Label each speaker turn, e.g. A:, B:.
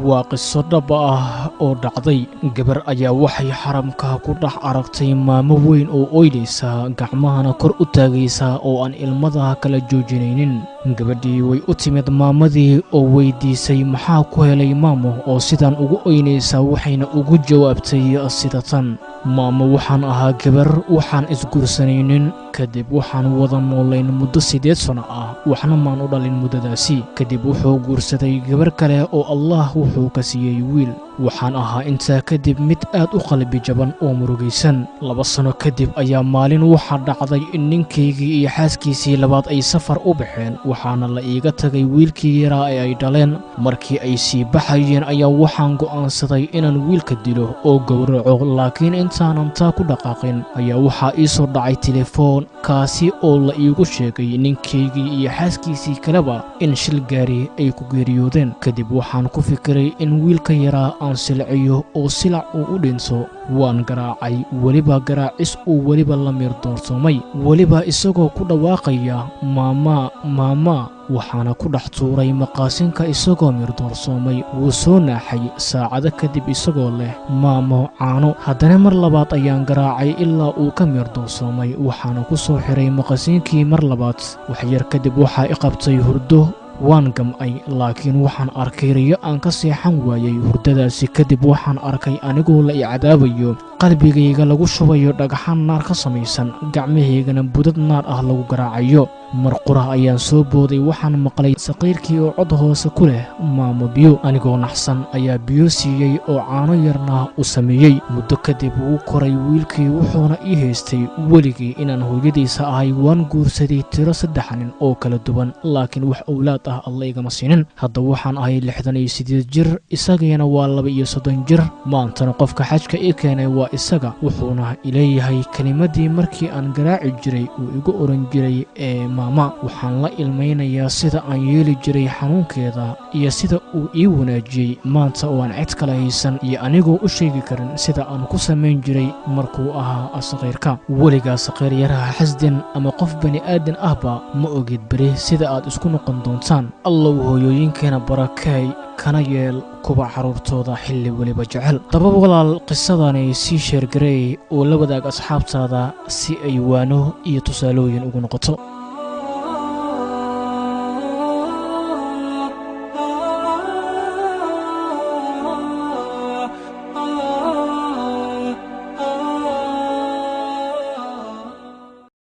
A: waa qiso dhab ah oo dhacday. Gabar ayaa waxay xaramka ku dhex aragtay maamo weyn oo ooynaysa, gacmahana kor u taagaysa oo aan ilmada kala joojinaynin. Gabadhii way u timid maamadii oo weydiisay maxaa ku helay maamo oo sidaan ugu ooynaysa, waxayna ugu jawaabtay sida tan: maamo, waxaan ahaa gabar, waxaan isguursanaynin, kadib waxaan wada noolayn muddo 8 sano ah, waxna maan u dhalin muddadaasi. Kadib wuxuu guursaday gabar kale oo Allah wuxuu ka siiyey wiil. Waxaan ahaa intaa kadib mid aad u qalbi jaban oo murugaysan. 2 sano kadib ayaa maalin waxaa dhacday in ninkaygii iyo xaaskiisii labaad ay safar u baxeen, waxaana la iiga tagay wiilkii yaraa ee ay dhaleen. Markii ay sii baxayeen ayaa waxaan go'aansaday inaan wiilka dilo oo gowraco, laakiin intaanan taa ku dhaqaaqin ayaa waxaa ii soo dhacay telefoon, kaasi oo la iigu sheegay ninkaygii iyo xaaskiisii kaleba in shil gaari ay ku geeriyoodeen. Kadib waxaan ku fikiray in wiilka yaraa aan silciyo oo silac uu u dhinto. Waan garaacay, weliba garaacis uu weliba la miirdoorsoomay, weliba isagoo ku dhawaaqaya maama maama. waxaana ku dhex tuuray maqaasinka isagoo miirdoorsoomay. wuu soo naaxay saacado kadib isagoo leh maamo caano. haddana mar labaad ayaan garaacay ilaa uu ka miirdoorsoomay, waxaana ku soo xiray maqaasinkii mar labaad. wax yar kadib waxaa i qabtay hurdo. waan gam'ay, laakiin waxaan arkay riyo aan ka seexan waayay. hurdadaasi kadib waxaan arkay anigoo la i cadaabayo, qalbigayga lagu shubayo dhagaxaan naar ka samaysan, gacmahaygana budad naar ah lagu garaacayo. mar qura ayaan soo booday, waxaan maqlay saqiirkii oo cod hoose ku leh maamo biyo. anigoo naxsan ayaa biyo siiyey oo caano yarna u sameeyey. muddo kadib wuu koray wiilkii, wuxuuna ii haystay weligii inaan hooyadiisa ahay. waan guursaday tiro 3 nin oo kala duwan, laakiin wax owlaad ah alla igama siinin. hadda waxaan ahay 68 jir, isagiina waa 32 jir. maantana qofka xajka ii keenay waa isaga, wuxuuna ileeyahay kelimadii markii aan garaaci jiray uu igu oran jiray maama. waxaan la ilmaynayaa sida aan yeeli jiray xanuunkeeda iyo sida uu ii wanaajiyey maanta oo aan cid kale haysan, iyo anigoo u sheegi karin sida aan ku samayn jiray markuu ahaa saqiirka. weligaa saqiir yaraha xasdin ama qof bani aadan ahba ma ogid beri sida aad isku noqon doontaan. allow hooyooyinkeena barakeey, kana yeel kuwa carruurtooda xilli weliba jecel. daba walaal, qisadani sii sheergareey oo la wadaag asxaabtaada si ay waano iyo tusaalooyin ugu noqoto.